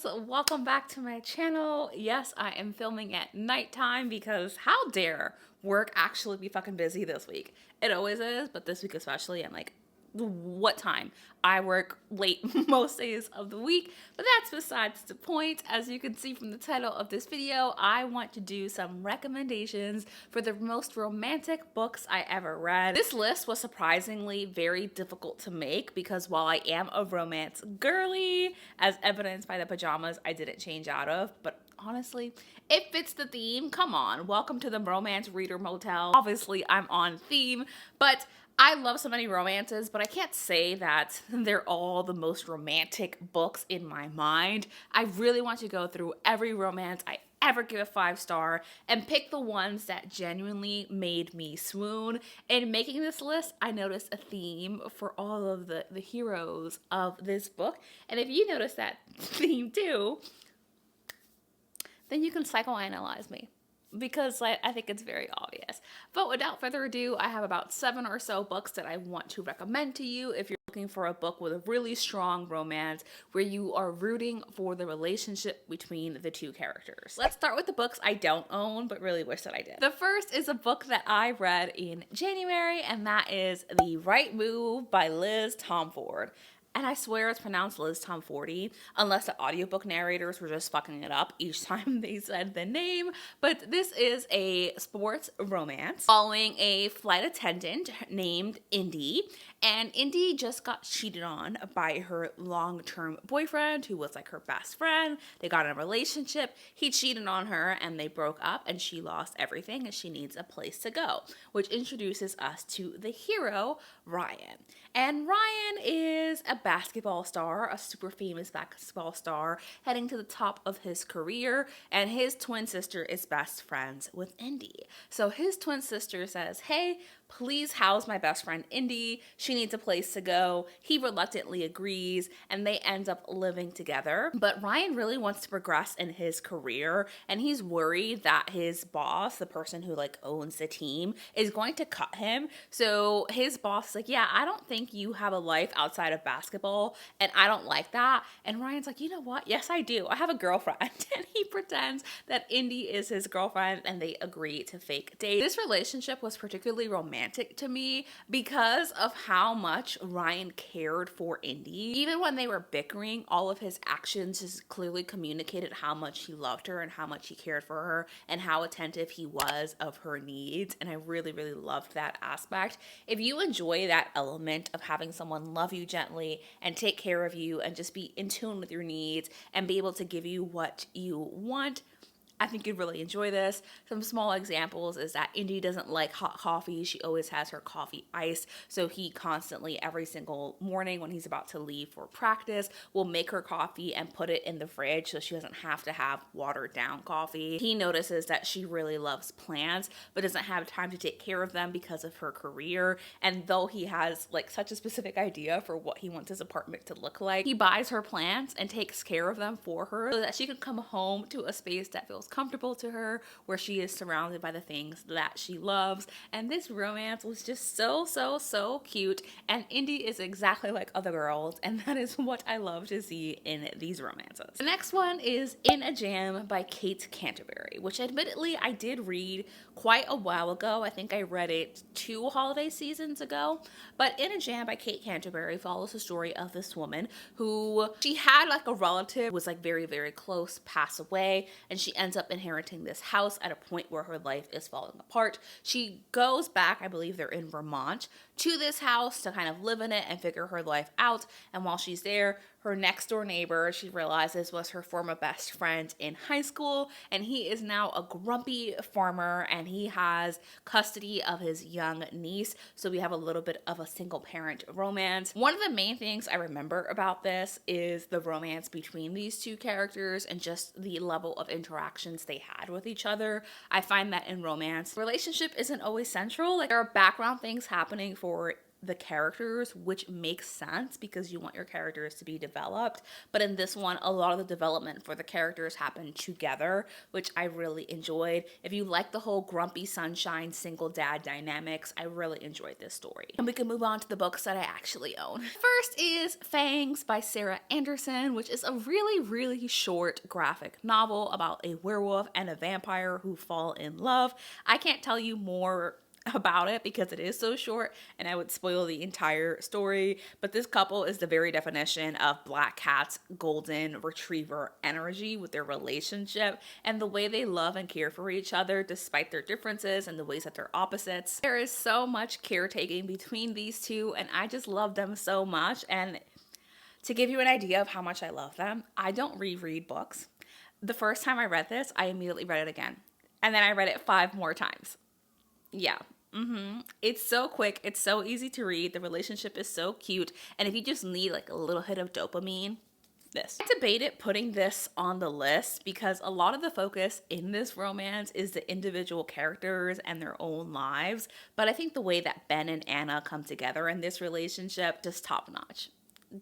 loves, welcome back to my channel. Yes, I am filming at nighttime because how dare work actually be fucking busy this week. It always is, but this week especially, I'm like, what time? I work late most days of the week, but that's besides the point. As you can see from the title of this video, I want to do some recommendations for the most romantic books I ever read. This list was surprisingly very difficult to make because while I am a romance girly, as evidenced by the pajamas I didn't change out of, but honestly, it fits the theme. Come on, welcome to the Romance Reader Motel. Obviously, I'm on theme, but I love so many romances, but I can't say that they're all the most romantic books in my mind. I really want to go through every romance I ever give a 5-star and pick the ones that genuinely made me swoon. In making this list, I noticed a theme for all of the heroes of this book. And if you notice that theme too, then you can psychoanalyze me, because I think it's very obvious. But without further ado, I have about 7 or so books that I want to recommend to you if you're looking for a book with a really strong romance where you are rooting for the relationship between the two characters. Let's start with the books I don't own but really wish that I did. The first is a book that I read in January, and that is The Right Move by Liz Tomforde. And I swear it's pronounced Liz Tomfordy, unless the audiobook narrators were just fucking it up each time they said the name. But this is a sports romance following a flight attendant named Indy. And Indy just got cheated on by her long-term boyfriend, who was like her best friend. They got in a relationship. He cheated on her and they broke up, and she lost everything and she needs a place to go, which introduces us to the hero, Ryan. And Ryan is a basketball star, a super famous basketball star, heading to the top of his career, and his twin sister is best friends with Indy. So his twin sister says, hey, please house my best friend Indy. She needs a place to go. He reluctantly agrees, and they end up living together. But Ryan really wants to progress in his career, and he's worried that his boss, the person who like owns the team, is going to cut him. So his boss is like, yeah, I don't think you have a life outside of basketball, and I don't like that. And Ryan's like, you know what? Yes, I do. I have a girlfriend. And he pretends that Indy is his girlfriend, and they agree to fake date. This relationship was particularly romantic to me because of how much Ryan cared for Indy. Even when they were bickering, all of his actions just clearly communicated how much he loved her and how much he cared for her and how attentive he was of her needs. And I really, really loved that aspect. If you enjoy that element of having someone love you gently and take care of you and just be in tune with your needs and be able to give you what you want, I think you'd really enjoy this. Some small examples is that Indy doesn't like hot coffee. She always has her coffee iced. So he constantly, every single morning when he's about to leave for practice, will make her coffee and put it in the fridge so she doesn't have to have watered down coffee. He notices that she really loves plants but doesn't have time to take care of them because of her career. And though he has like such a specific idea for what he wants his apartment to look like, he buys her plants and takes care of them for her so that she can come home to a space that feels comfortable to her, where she is surrounded by the things that she loves. And this romance was just so cute, and Indy is exactly like other girls, and that is what I love to see in these romances. The next one is In a Jam by Kate Canterbury, which admittedly I did read quite a while ago. I think I read it 2 holiday seasons ago. But In a Jam by Kate Canterbury follows the story of this woman who, she had like a relative who was like very close, pass away, and she ends up inheriting this house at a point where her life is falling apart. She goes back, I believe they're in Vermont, to this house to kind of live in it and figure her life out. And while she's there, her next door neighbor, she realizes, was her former best friend in high school, and he is now a grumpy farmer and he has custody of his young niece. So we have a little bit of a single parent romance. One of the main things I remember about this is the romance between these two characters and just the level of interactions they had with each other. I find that in romance, relationship isn't always central. Like, there are background things happening for the characters, which makes sense because you want your characters to be developed. But in this one, a lot of the development for the characters happened together, which I really enjoyed. If you like the whole grumpy sunshine single dad dynamics, I really enjoyed this story. And we can move on to the books that I actually own. First is Fangs by Sarah Anderson, which is a really, really short graphic novel about a werewolf and a vampire who fall in love. I can't tell you more about it because it is so short and I would spoil the entire story, but this couple is the very definition of Black Cat's golden retriever energy with their relationship and the way they love and care for each other despite their differences and the ways that they're opposites. There is so much caretaking between these two and I just love them so much. And to give you an idea of how much I love them, I don't reread books. The first time I read this, I immediately read it again. And then I read it 5 more times. Yeah. It's so quick. It's so easy to read. The relationship is so cute. And if you just need like a little hit of dopamine, this. I debated putting this on the list because a lot of the focus in this romance is the individual characters and their own lives. But I think the way that Ben and Anna come together in this relationship, just top notch.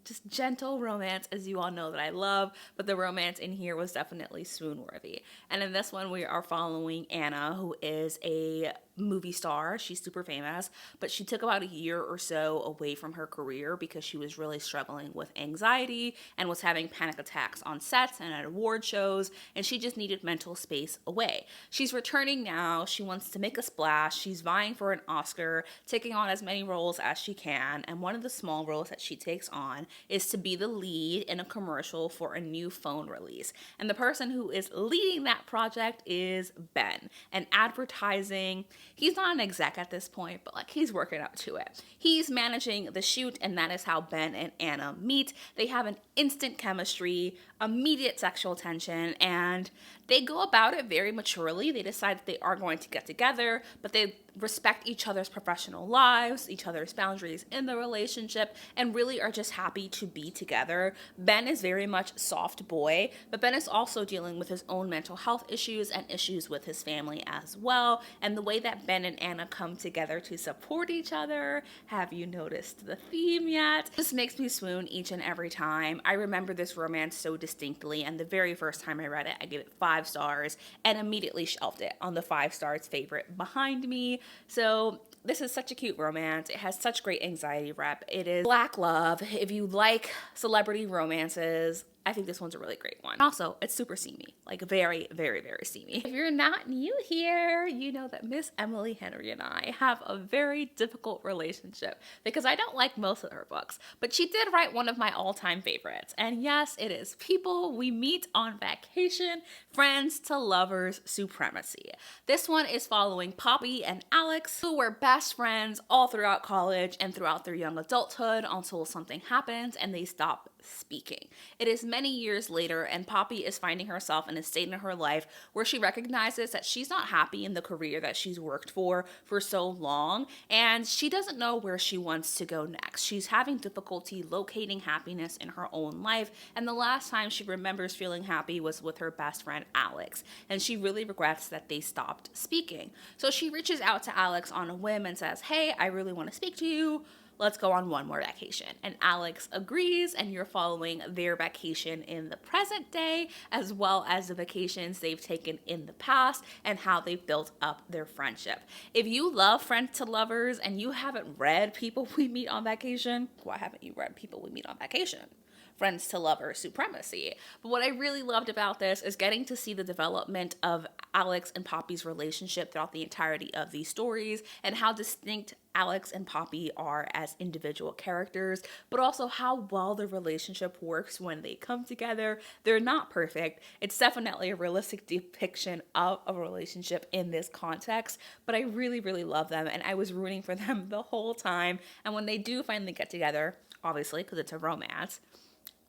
Just gentle romance, as you all know that I love, but the romance in here was definitely swoon-worthy. And in this one, we are following Anna, who is a movie star. She's super famous, but she took about a year or so away from her career because she was really struggling with anxiety and was having panic attacks on sets and at award shows, and she just needed mental space away. She's returning now. She wants to make a splash. She's vying for an Oscar, taking on as many roles as she can, and one of the small roles that she takes on is to be the lead in a commercial for a new phone release. And the person who is leading that project is Ben, an advertising. He's not an exec at this point, but like he's working up to it. He's managing the shoot, and that is how Ben and Anna meet. They have an instant chemistry, immediate sexual tension, and they go about it very maturely. They decide that they are going to get together, but they respect each other's professional lives, each other's boundaries in the relationship, and really are just happy to be together. Ben is very much soft boy, but Ben is also dealing with his own mental health issues and issues with his family as well. And the way that Ben and Anna come together to support each other, have you noticed the theme yet? This makes me swoon each and every time. I remember this romance so distinctly, and the very first time I read it, I gave it 5 stars and immediately shelved it on the 5 stars favorite behind me. So this is such a cute romance. It has such great anxiety rep. It is Black love. If you like celebrity romances, I think this one's a really great one. Also, it's super steamy, like very, very, very steamy. If you're not new here, you know that Miss Emily Henry and I have a very difficult relationship because I don't like most of her books, but she did write one of my all-time favorites. And yes, it is People We Meet on Vacation, Friends to Lovers Supremacy. This one is following Poppy and Alex, who were best friends all throughout college and throughout their young adulthood until something happens and they stop speaking. It is many years later, and Poppy is finding herself in a state in her life where she recognizes that she's not happy in the career that she's worked for so long, and she doesn't know where she wants to go next. She's having difficulty locating happiness in her own life, and the last time she remembers feeling happy was with her best friend Alex, and she really regrets that they stopped speaking. So she reaches out to Alex on a whim and says, "Hey, I really want to speak to you. Let's go on one more vacation." And Alex agrees, and you're following their vacation in the present day, as well as the vacations they've taken in the past and how they've built up their friendship. If you love Friends to Lovers and you haven't read People We Meet on Vacation, why haven't you read People We Meet on Vacation? Friends to Lover Supremacy. But what I really loved about this is getting to see the development of Alex and Poppy's relationship throughout the entirety of these stories and how distinct Alex and Poppy are as individual characters, but also how well the relationship works when they come together. They're not perfect. It's definitely a realistic depiction of a relationship in this context, but I really, really love them, and I was rooting for them the whole time. And when they do finally get together, obviously, because it's a romance,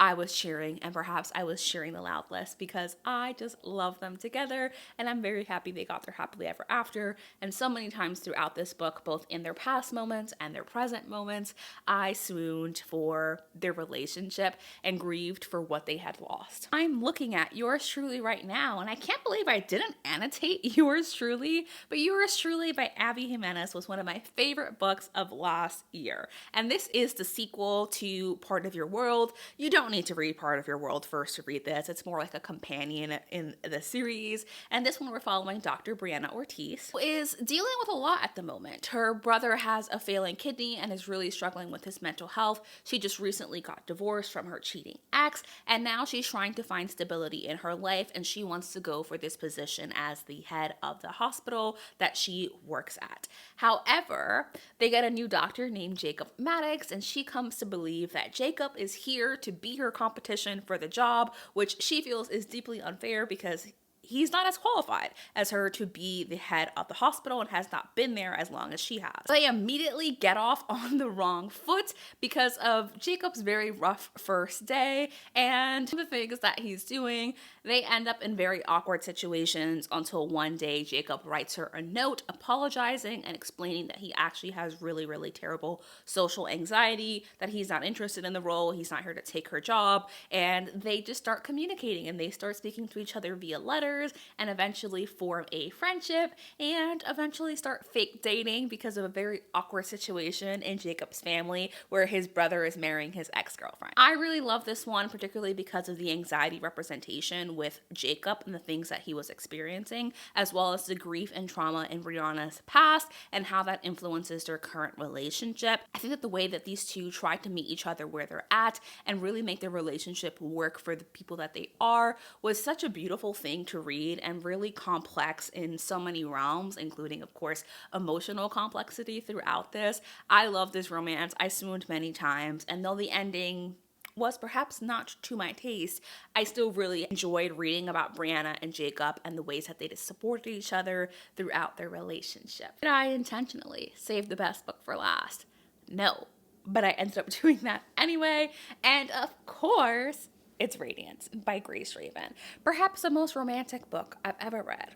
I was cheering, and perhaps I was cheering the loudest because I just love them together, and I'm very happy they got their happily ever after. And so many times throughout this book, both in their past moments and their present moments, I swooned for their relationship and grieved for what they had lost. I'm looking at Yours Truly right now, and I can't believe I didn't annotate Yours Truly, but Yours Truly by Abby Jimenez was one of my favorite books of last year. And this is the sequel to Part of Your World. You don't need to read Part of Your World first to read this. It's more like a companion in the series. And this one we're following Dr. Brianna Ortiz, who is dealing with a lot at the moment. Her brother has a failing kidney and is really struggling with his mental health. She just recently got divorced from her cheating ex, and now she's trying to find stability in her life, and she wants to go for this position as the head of the hospital that she works at. However, they get a new doctor named Jacob Maddox, and she comes to believe that Jacob is here to be her competition for the job, which she feels is deeply unfair because he's not as qualified as her to be the head of the hospital and has not been there as long as she has. They immediately get off on the wrong foot because of Jacob's very rough first day and the things that he's doing. They end up in very awkward situations until one day Jacob writes her a note apologizing and explaining that he actually has really, really terrible social anxiety, that he's not interested in the role, he's not here to take her job, and they just start communicating and they start speaking to each other via letters and eventually form a friendship and eventually start fake dating because of a very awkward situation in Jacob's family where his brother is marrying his ex-girlfriend. I really love this one, particularly because of the anxiety representation with Jacob and the things that he was experiencing, as well as the grief and trauma in Brianna's past and how that influences their current relationship. I think that the way that these two try to meet each other where they're at and really make their relationship work for the people that they are was such a beautiful thing to read and really complex in so many realms, including, of course, emotional complexity throughout this. I love this romance. I swooned many times, and though the ending was perhaps not to my taste, I still really enjoyed reading about Brianna and Jacob and the ways that they just supported each other throughout their relationship. Did I intentionally save the best book for last? No, but I ended up doing that anyway, and of course, it's Radiance by Grace Raven, perhaps the most romantic book I've ever read.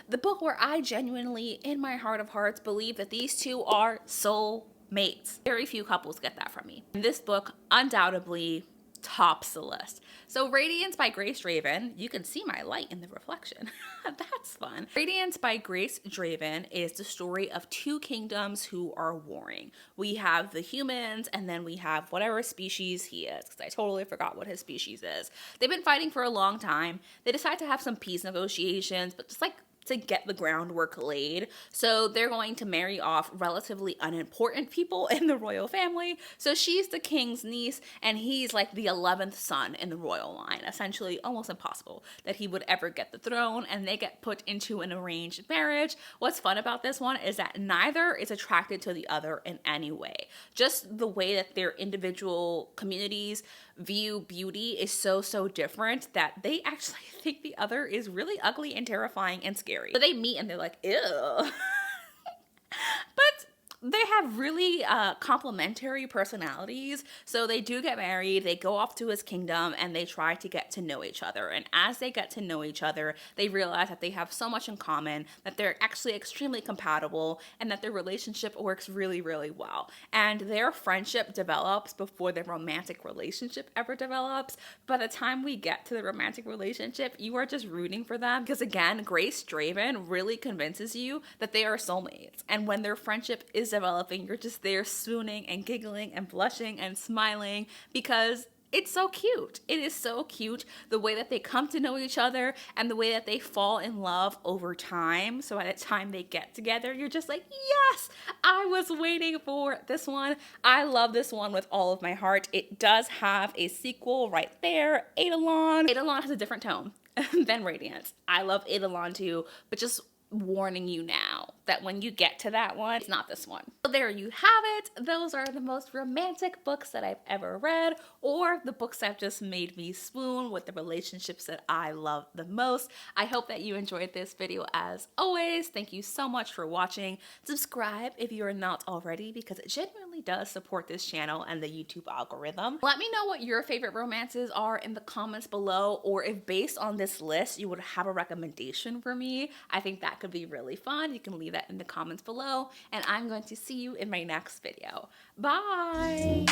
The book where I genuinely, in my heart of hearts, believe that these two are soulmates. Very few couples get that from me. And this book undoubtedly tops the list. So Radiance by Grace Draven, you can see my light in the reflection. That's fun. Radiance by Grace Draven is the story of two kingdoms who are warring. We have the humans, and then we have whatever species he is, because I totally forgot what his species is. They've been fighting for a long time. They decide to have some peace negotiations, but just like to get the groundwork laid. So they're going to marry off relatively unimportant people in the royal family. So she's the king's niece and he's like the 11th son in the royal line. Essentially almost impossible that he would ever get the throne, and they get put into an arranged marriage. What's fun about this one is that neither is attracted to the other in any way. Just the way that their individual communities view beauty is so different that they actually think the other is really ugly and terrifying and scary. So they meet and they're like, ew. But they have really complementary personalities. So they do get married, they go off to his kingdom, and they try to get to know each other. And as they get to know each other, they realize that they have so much in common, that they're actually extremely compatible, and that their relationship works really well. And their friendship develops before their romantic relationship ever develops. By the time we get to the romantic relationship, you are just rooting for them because, again, Grace Draven really convinces you that they are soulmates. And when their friendship is developing, you're just there swooning and giggling and blushing and smiling because it's so cute. It is so cute the way that they come to know each other and the way that they fall in love over time. So at the time they get together, you're just like, yes, I was waiting for this one. I love this one with all of my heart. It does have a sequel right there, Eidolon. Eidolon has a different tone than Radiance. I love Eidolon too, but just warning you now that when you get to that one, it's not this one. So there you have it. Those are the most romantic books that I've ever read, or the books that just made me swoon with the relationships that I love the most. I hope that you enjoyed this video as always. Thank you so much for watching. Subscribe if you are not already because it genuinely does support this channel and the YouTube algorithm. Let me know what your favorite romances are in the comments below, or if based on this list you would have a recommendation for me. I think that could be really fun. You can leave that in the comments below, and I'm going to see you in my next video. Bye!